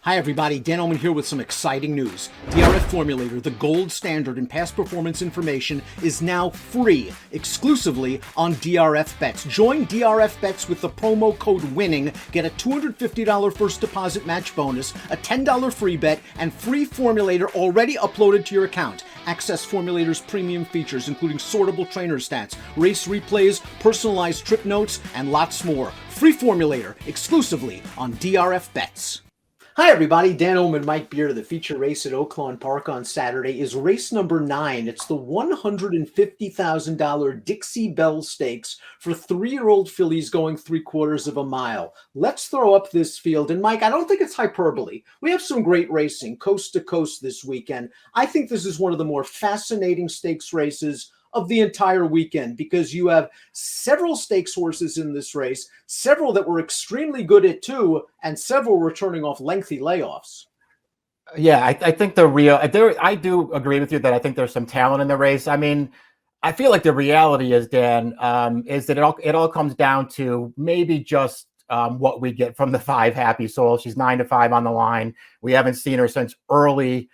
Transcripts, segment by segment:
Hi everybody, Dan Illman here with some exciting news. DRF Formulator, the gold standard in past performance information, is now free exclusively on DRF Bets. Join DRF Bets with the promo code WINNING, get a $250 first deposit match bonus, a $10 free bet, and free Formulator already uploaded to your account. Access Formulator's premium features, including sortable trainer stats, race replays, personalized trip notes, and lots more. Free Formulator exclusively on DRF Bets. Hi everybody, Dan Illman, Mike Beer. The feature race at Oaklawn Park on Saturday is race number 9. It's the $150,000 Dixie Belle Stakes for 3-year-old fillies going 3/4 of a mile. Let's throw up this field. And Mike, I don't think it's hyperbole. We have some great racing coast to coast this weekend. I think this is one of the more fascinating stakes races of the entire weekend because you have several stakes horses in this race, several that were extremely good at 2, and several returning off lengthy layoffs. Yeah, I think I do agree with you that I think there's some talent in the race. I mean, I feel like the reality is, Dan, is that it all comes down to maybe just what we get from the 5 Happy Souls. She's 9-5 on the line. We haven't seen her since early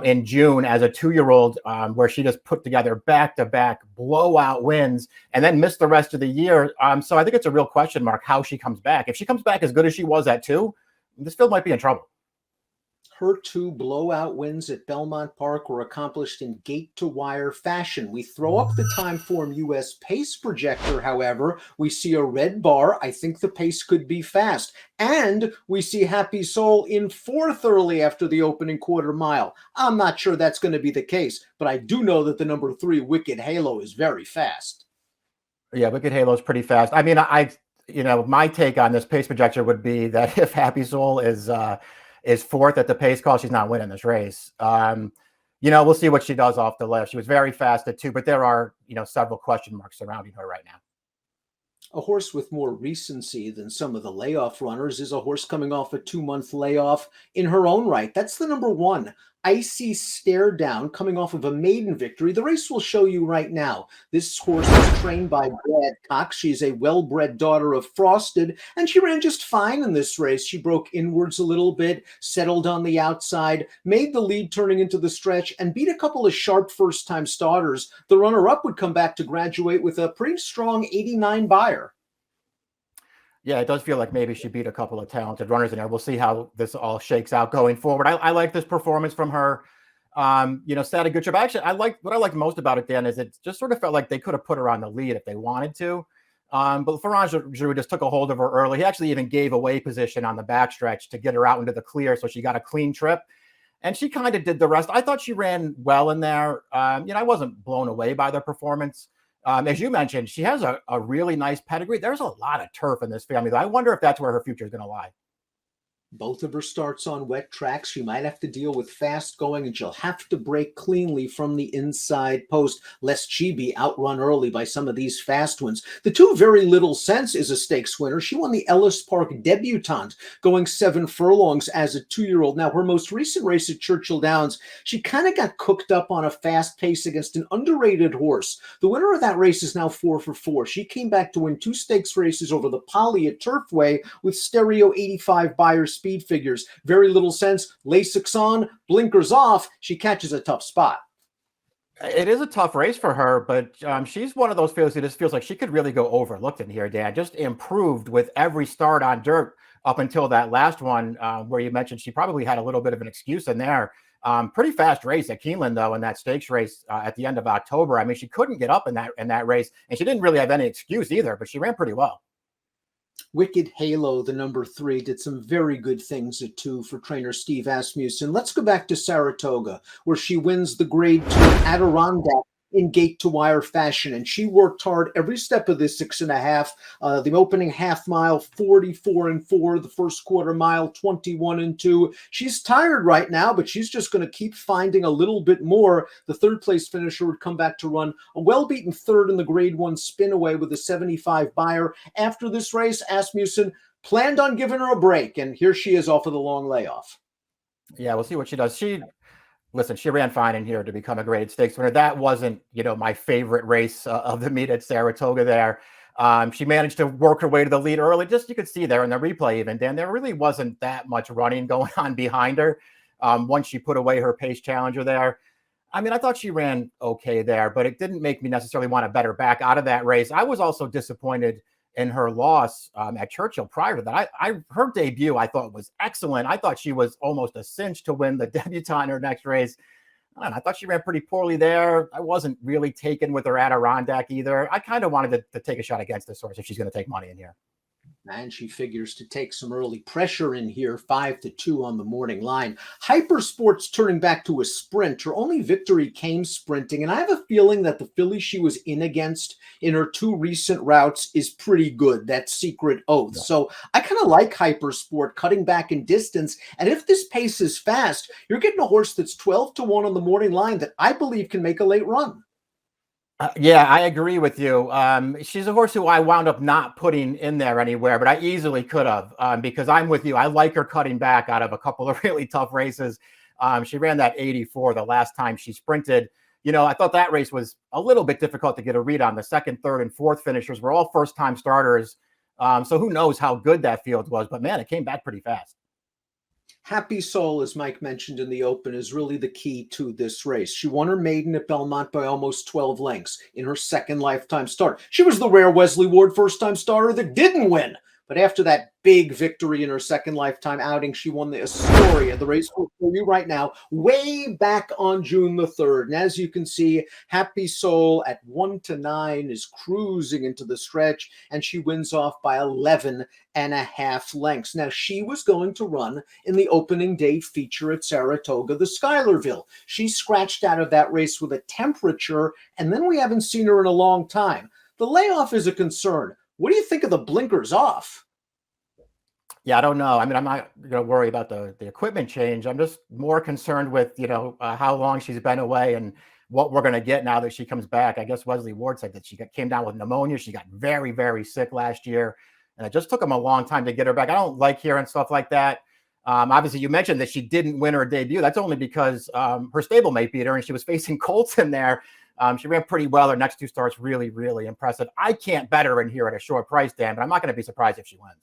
in June as a 2-year-old, where she just put together back-to-back blowout wins and then missed the rest of the year. So I think it's a real question mark how she comes back. If she comes back as good as she was at 2, this field might be in trouble. Her 2 blowout wins at Belmont Park were accomplished in gate-to-wire fashion. We throw up the Timeform US pace projector, however. We see a red bar. I think the pace could be fast. And we see Happy Soul in 4th early after the opening quarter mile. I'm not sure that's going to be the case, but I do know that the number 3, Wicked Halo, is very fast. Yeah, Wicked Halo is pretty fast. I mean, my take on this pace projector would be that if Happy Soul is 4th at the pace call, she's not winning this race. We'll see what she does off the left. She was very fast at 2, but there are, several question marks surrounding her right now. A horse with more recency than some of the layoff runners is a horse coming off a 2-month layoff in her own right. That's the number 1, Icy Stare Down, coming off of a maiden victory. The race will show you right now. This horse is trained by Brad Cox. She's a well-bred daughter of Frosted, and she ran just fine in this race. She broke inwards a little bit, settled on the outside, made the lead turning into the stretch, and beat a couple of sharp first-time starters. The runner-up would come back to graduate with a pretty strong 89 buyer. Yeah, it does feel like maybe she beat a couple of talented runners in there. We'll see how this all shakes out going forward. I like this performance from her. Set a good job. Actually, what I liked most about it, Dan, is it just sort of felt like they could have put her on the lead if they wanted to. But Ferran Giroux just took a hold of her early. He actually even gave away position on the backstretch to get her out into the clear, so she got a clean trip. And she kind of did the rest. I thought she ran well in there. I wasn't blown away by the performance. As you mentioned, she has a really nice pedigree. There's a lot of turf in this family. I wonder if that's where her future is going to lie. Both of her starts on wet tracks. She might have to deal with fast going, and she'll have to break cleanly from the inside post, lest she be outrun early by some of these fast ones. The 2 Very Little Sense is a stakes winner. She won the Ellis Park Debutante, going 7 furlongs as a 2-year-old. Now, her most recent race at Churchill Downs, she kind of got cooked up on a fast pace against an underrated horse. The winner of that race is now 4 for 4. She came back to win 2 stakes races over the Poly at Turfway with stereo 85 buyer speed figures. Very Little Sense, Lasix on, blinkers off. She catches a tough spot. It is a tough race for her, but she's one of those fields that just feels like she could really go overlooked in here, Dan. Just improved with every start on dirt up until that last one, where you mentioned she probably had a little bit of an excuse in there. Pretty fast race at Keeneland, though, in that stakes race at the end of October. I mean, she couldn't get up in that race, and she didn't really have any excuse either, but she ran pretty well. Wicked Halo, the number 3, did some very good things at 2 for trainer Steve Asmussen. Let's go back to Saratoga, where she wins the Grade 2 Adirondack in gate-to-wire fashion, and she worked hard every step of this 6.5. The opening half mile, 44-4. The first quarter mile, 21-2. She's tired right now, but she's just going to keep finding a little bit more. The 3rd place finisher would come back to run a well-beaten 3rd in the Grade 1 spin away with a 75 buyer. After this race, Asmussen planned on giving her a break, and here she is off of the long layoff. Yeah, we'll see what she does. Listen, she ran fine in here to become a grade stakes winner. That wasn't, my favorite race of the meet at Saratoga there. She managed to work her way to the lead early. Just you could see there in the replay, even Dan, there really wasn't that much running going on behind her. Once she put away her pace challenger there, I mean, I thought she ran okay there, but it didn't make me necessarily want to bet her back out of that race. I was also disappointed in her loss at Churchill prior to that. Her debut I thought was excellent. I thought she was almost a cinch to win the debutante in her next race. And I thought she ran pretty poorly there. I wasn't really taken with her Adirondack either. I kind of wanted to take a shot against this horse if she's going to take money in here. And she figures to take some early pressure in here, 5-2 on the morning line. Hypersport's turning back to a sprint. Her only victory came sprinting, and I have a feeling that the filly she was in against in her 2 recent routes is pretty good, that Secret Oath. Yeah. So I kind of like Hypersport cutting back in distance, and if this pace is fast, you're getting a horse that's 12-1 on the morning line that I believe can make a late run. Yeah, I agree with you. She's a horse who I wound up not putting in there anywhere, but I easily could have because I'm with you. I like her cutting back out of a couple of really tough races. She ran that 84 the last time she sprinted. You know, I thought that race was a little bit difficult to get a read on. The second, third, and fourth finishers were all first-time starters. So who knows how good that field was, but man, it came back pretty fast. Happy Soul, as Mike mentioned in the open, is really the key to this race. She won her maiden at Belmont by almost 12 lengths in her second lifetime start. She was the rare Wesley Ward first-time starter that didn't win. But after that big victory in her second lifetime outing, she won the Astoria, the race for you right now, way back on June the 3rd. And as you can see, Happy Soul at 1-9 is cruising into the stretch, and she wins off by 11.5 lengths. Now, she was going to run in the opening day feature at Saratoga, the Schuylerville. She scratched out of that race with a temperature, and then we haven't seen her in a long time. The layoff is a concern. What do you think of the blinkers off? Yeah, I don't know. I mean, I'm not going to worry about the equipment change. I'm just more concerned with, how long she's been away and what we're going to get now that she comes back. I guess Wesley Ward said that she came down with pneumonia. She got very, very sick last year, and it just took them a long time to get her back. I don't like hearing stuff like that. Obviously, you mentioned that she didn't win her debut. That's only because her stablemate beat her, and she was facing Colton there. She ran pretty well. Her next 2 starts really, really impressive. I can't bet her in here at a short price, Dan, but I'm not going to be surprised if she wins.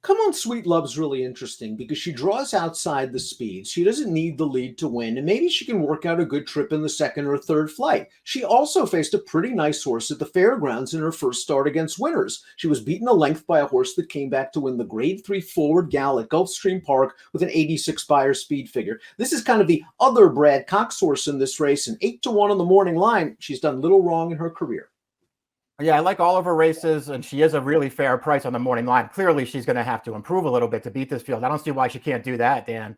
Come On Sweet Love's really interesting because she draws outside the speed. She doesn't need the lead to win, and maybe she can work out a good trip in the second or third flight. She also faced a pretty nice horse at the fairgrounds in her first start against winners. She was beaten a length by a horse that came back to win the Grade 3 Forward Gal at Gulfstream Park with an 86 Buyer speed figure. This is kind of the other Brad Cox horse in this race, and 8-1 on the morning line. She's done little wrong in her career. Yeah, I like all of her races, and she is a really fair price on the morning line. Clearly, she's going to have to improve a little bit to beat this field. I don't see why she can't do that, Dan.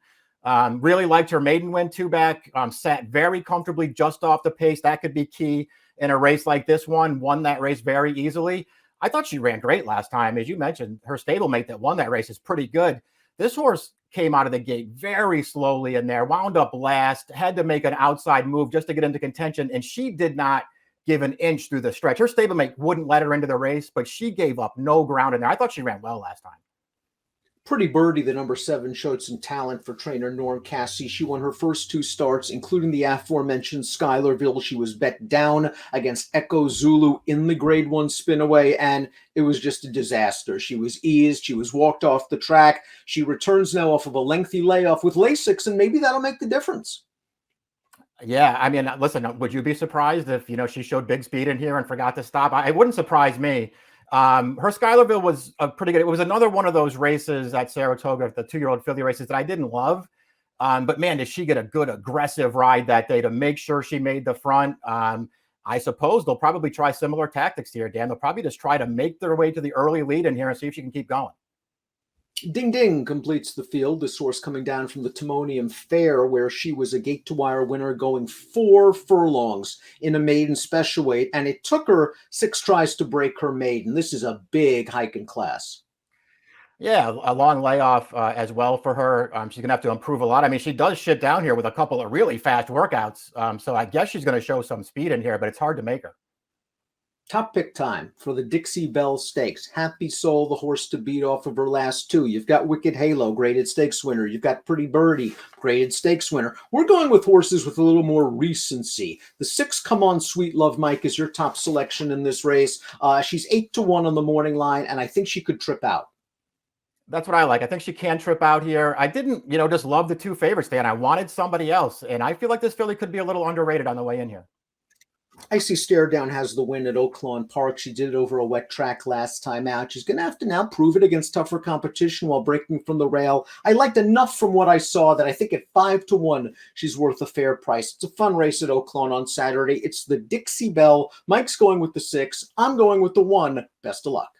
Really liked her maiden win 2 back. Sat very comfortably just off the pace. That could be key in a race like this one. Won that race very easily. I thought she ran great last time. As you mentioned, her stablemate that won that race is pretty good. This horse came out of the gate very slowly in there, wound up last, had to make an outside move just to get into contention, and she did not give an inch through the stretch. Her stablemate wouldn't let her into the race, but she gave up no ground in there. I thought she ran well last time. Pretty Birdie, the number 7, showed some talent for trainer Norm Cassie. She won her first 2 starts, including the aforementioned Schuylerville. She was bet down against Echo Zulu in the Grade 1 spinaway, and it was just a disaster. She was eased. She was walked off the track. She returns now off of a lengthy layoff with Lasix, and maybe that'll make the difference. Yeah, I mean, listen, would you be surprised if, she showed big speed in here and forgot to stop? It wouldn't surprise me. Her Schuylerville was a pretty good. It was another one of those races at Saratoga, the 2-year-old filly races that I didn't love. But man, did she get a good aggressive ride that day to make sure she made the front. I suppose they'll probably try similar tactics here, Dan. They'll probably just try to make their way to the early lead in here and see if she can keep going. Ding Ding completes the field. This horse coming down from the Timonium Fair, where she was a gate-to-wire winner going 4 furlongs in a maiden special weight, and it took her 6 tries to break her maiden. This is a big hike in class. Yeah, a long layoff as well for her. She's going to have to improve a lot. I mean, she does shit down here with a couple of really fast workouts. So I guess she's going to show some speed in here, but it's hard to make her. Top pick time for the Dixie Belle Stakes. Happy Soul, the horse to beat off of her last two. You've got Wicked Halo, graded stakes winner. You've got Pretty Birdie, graded stakes winner. We're going with horses with a little more recency. The 6, Come On Sweet Love Mike, is your top selection in this race. She's 8-1 on the morning line, and I think she could trip out. That's what I like. I think she can trip out here. I didn't, just love the 2 favorites, Dan. I wanted somebody else, and I feel like this filly could be a little underrated on the way in here. Icy Stare Down has the win at Oaklawn Park. She did it over a wet track last time out. She's going to have to now prove it against tougher competition while breaking from the rail. I liked enough from what I saw that I think at 5-1, she's worth a fair price. It's a fun race at Oaklawn on Saturday. It's the Dixie Belle. Mike's going with the 6. I'm going with the 1. Best of luck.